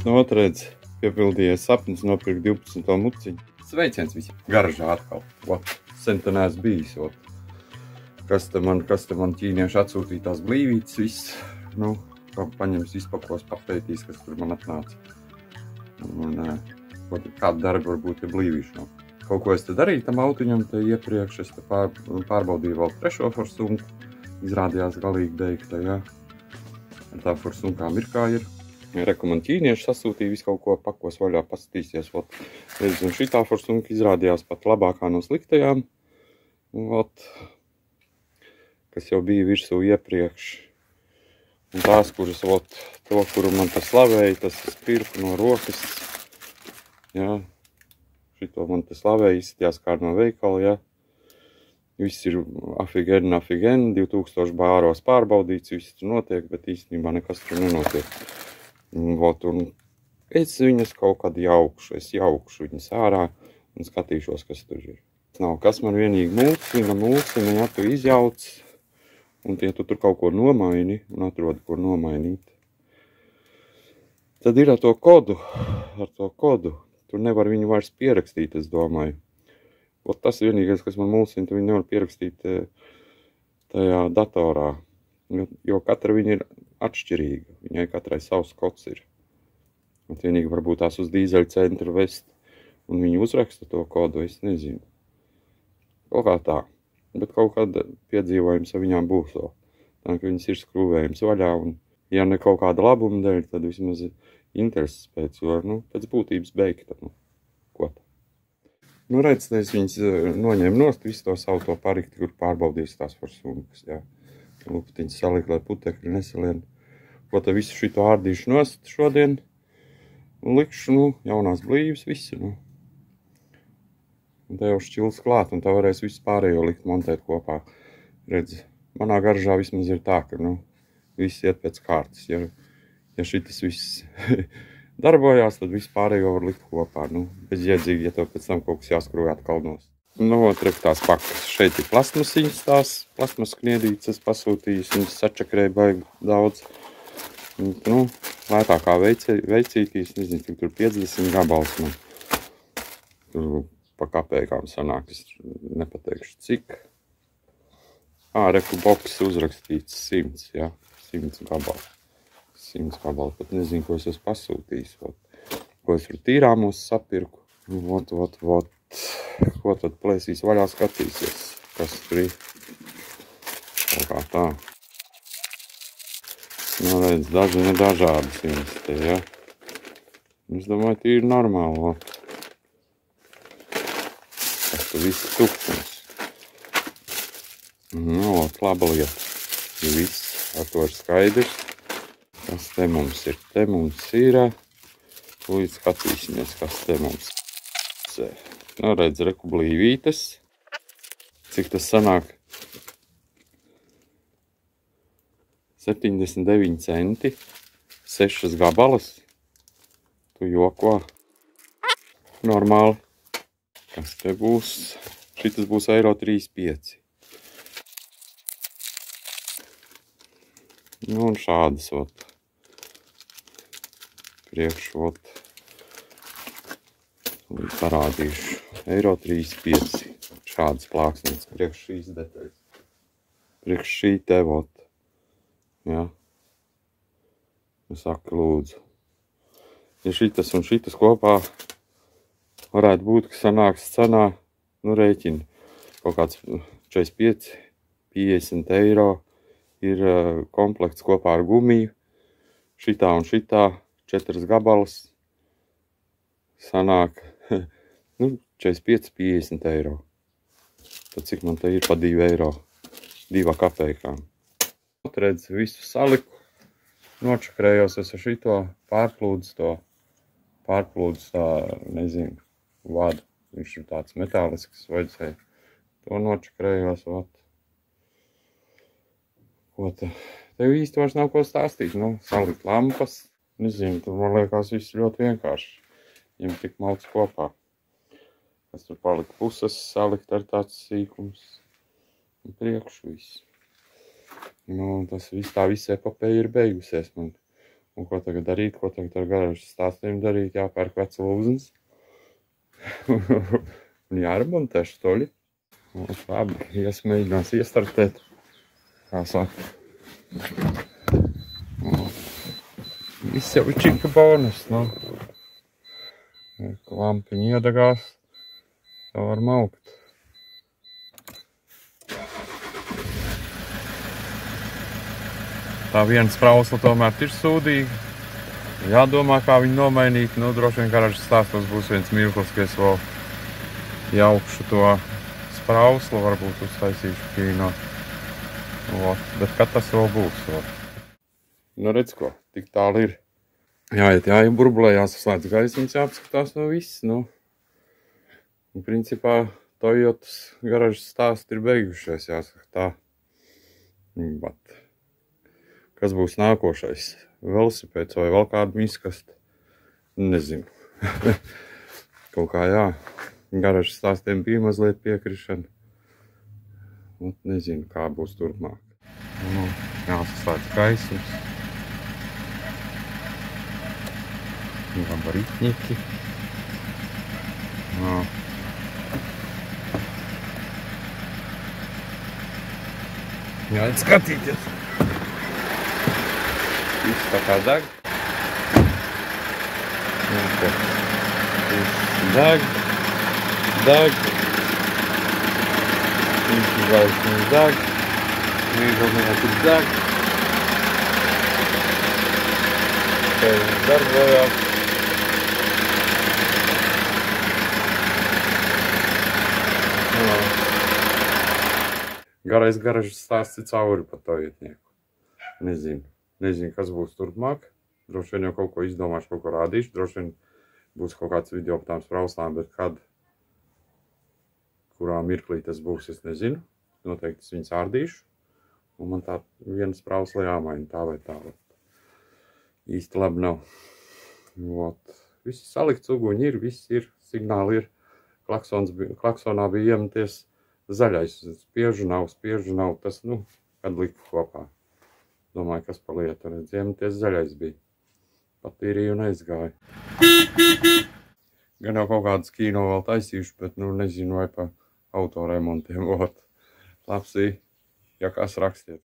Otredz, piepildījies sapnis, nopirkt 12. muciņu. Sveiciens visiem. Garažā atkal. Sen te neesmu bijis. Kas te man ķīnieši atsūtītās blīvītes viss. Paņems izpakos, papētīs, kas tur man atnāca. Kāda darba varbūt ir blīvīši. Kaut ko es te darīju tam autiņam te iepriekš. Es te pārbaudīju vēl trešo forsunku. Izrādījās galīgi beigta, jā. Ar tā forsunkām ir kā ir. Man ķīnieši sasūtīja visu kaut ko, pakos vaļā, paskatīsies. Un šitā forsunka izrādījās pat labākā no sliktajām. Kas jau bija virsū iepriekš. Un tās, kuras, to, kuru man te slavēja, tas pirku no rokas. Jā. Šito man te slavēja, izskatījās kā no veikala, jā. Viss ir afigen, 2000 bāros pārbaudīts, viss tur notiek, bet īstenībā nekas tur nenotiek. Un es viņas kaut kad jaukšu, viņas ārā un skatīšos, kas tur ir. Nav kas man vienīgi mulsina, ja tu izjauc, un ja tu tur kaut ko nomaini un atrodi, ko nomainīt. Tad ir ar to kodu, tur nevar viņu vairs pierakstīt, es domāju. Tas vienīgais, kas man mulsina, tu viņu nevar pierakstīt tajā datorā, jo katra viņa ir atšķirīga, viņai katrai savs kods ir. Vienīgi varbūt tās uz dīzeļu centru vest, un viņi uzraksta to kodu, es nezinu. Kaut kā tā, bet kaut kāda piedzīvojums ar viņām būs vēl. Tā, ka viņas ir skrūvējums vaļā, un ja ne kaut kāda labuma dēļ, tad vismaz intereses pēc, pēc būtības beigta, ko tā. Redz, es viņas noņēmu nost, visu to savu to parikti, kur pārbaudīs tās forsunkas, jā. Luptiņas salikt, lai putekļi nesalien. Te visu šito ārdīšu nost šodien. Un likšu, jaunās blīvas visu, Un te jau šķils klāt, un tā varēs visu pārējo likt montēt kopā. Redz, manā garažā vismaz ir tā, ka, viss iet pēc kārtas. Ja šitas viss darbojās, tad visu pārējo var likt kopā. Bezjēdzīgi, ja tev pēc tam kaut kas jāskrūj atkal nost. Tās pakas. Šeit ir plasmasiņas tās, plasmas kniedītes es pasūtīju, viņas sačakrēja baigi daudz. Lētākā veicītīs, nezinu, cik tur 50 gabals man. Tur pa kapēkām sanāk, es nepateikšu cik. Reku boks uzrakstīts 100, jā, 100 gabali. 100 gabali, pat nezinu, ko es esmu pasūtījis. Ko es tur tīrāmos sapirku. Ko tad plēsīs vaļā skatīsies, kas tur ir. Kaut kā tā. Redz, dažādas viņas te, ja. Es domāju, tie ir normāli, Tas tu viss tukšums. Laba lieta. Viss, ar to ir skaidrs. Kas te mums ir? Te mums ir, tūlīt skatīsimies, kas te mums ir. Redz, reku blīvītes. Cik tas sanāk? 79 centi. 6 gabalas. Tu joko. Normāli. Kas te būs? Šitas būs €3,5. Un šādas, Priekš, parādīšu. €3,5. Šādas plāksnītes priekš šīs detaļas. Priekš šī te, Jā. Es saku, lūdzu. Ja šitas un šitas kopā varētu būt, ka sanāks cenā, rēķini. Kaut kāds 45, 50 eiro ir komplekts kopā ar gumiju. Šitā un šitā 4 gabalas sanāk 45, 50 eiro. Tad cik man te ir pa 2 eiro? 2 kapēkām. Redz, visu saliku. Nočakrējos es ar šito pārplūdus tā, nezinu, vadu. Viņš ir tāds metālisks, vajadzēja. To nočakrējos, Ko te? Tev īsti vairs nav ko stāstīt, Salikt lampas. Nezinu, tur man liekas viss ļoti vienkārši. Viņam tik malts kopā. Kas tur palika puses, salikt ar tāds sīkums. Un priekšu viss. Tā visa epopeja ir beigusies man. Un ko tagad darīt, ko tagad ar garažas stāstiem darīt, jāpērk veca lūzens. Un jāremontē štoļi. Labi, iesmēģinās iestartēt, kā saka. Viss jau ir čika bonus, nu. Lampiņi iedegās, tā var maukt. Tā viena sprausla tomēr ir sūdīga. Jādomā, kā viņu nomainīt. Nu, droši vien garažas stāstos būs viens mirklis, ka es vēl jaukšu to sprauslu, varbūt uztaisīšu kīno. Bet kad tas vēl būs? Nu, redz ko, tik tālu ir. Jāiet, jāieburblē, jāsaslēdz gaismiņas, jāapskatās no viss. Nu, un principā Toyotas garažas stāsti ir beigušies, jāsaka tā. Bet kas būs nākošais? Velosipēds vai vēl kādu izkast? Nezinu. Kaut kā jā, garažas stāstiem bija mazliet piekrišana. Un nezinu, kā būs turpmāk. Nu, jāsaslēdz gaismas. Gabaritņiki. Jā. Jāiet skatīties. Viss tā kā deg. Viss deg. Viss gaismas deg. Mīgumietis deg. Tevis darbojās. Garais garažas stāsts ir cauri pa Toyotnieku. Nezinu, kas būs turpmāk. Droši vien jau kaut ko izdomāšu, kaut ko rādīšu. Droši vien būs kaut kāds video par tām sprauslām, bet kad, kurā mirklī tas būs, es nezinu. Noteikti es viņus ārdīšu. Un man tā viena sprausla jāmaina tā vai tā. Īsti labi nav. Viss salikts, uguņi ir, viss ir, signāli ir. Klaksonā bija iemeties zaļais. Spiežu nav, tas, kad liku kopā. Domāju, kas pa lietu, redz, iemeties zaļais bija. Patīrīju un aizgāju. Gan jau kaut kādas kīno vēl taisījuši, bet, nezinu, vai pa autoremontiem. Labsī, ja kas rakstiet.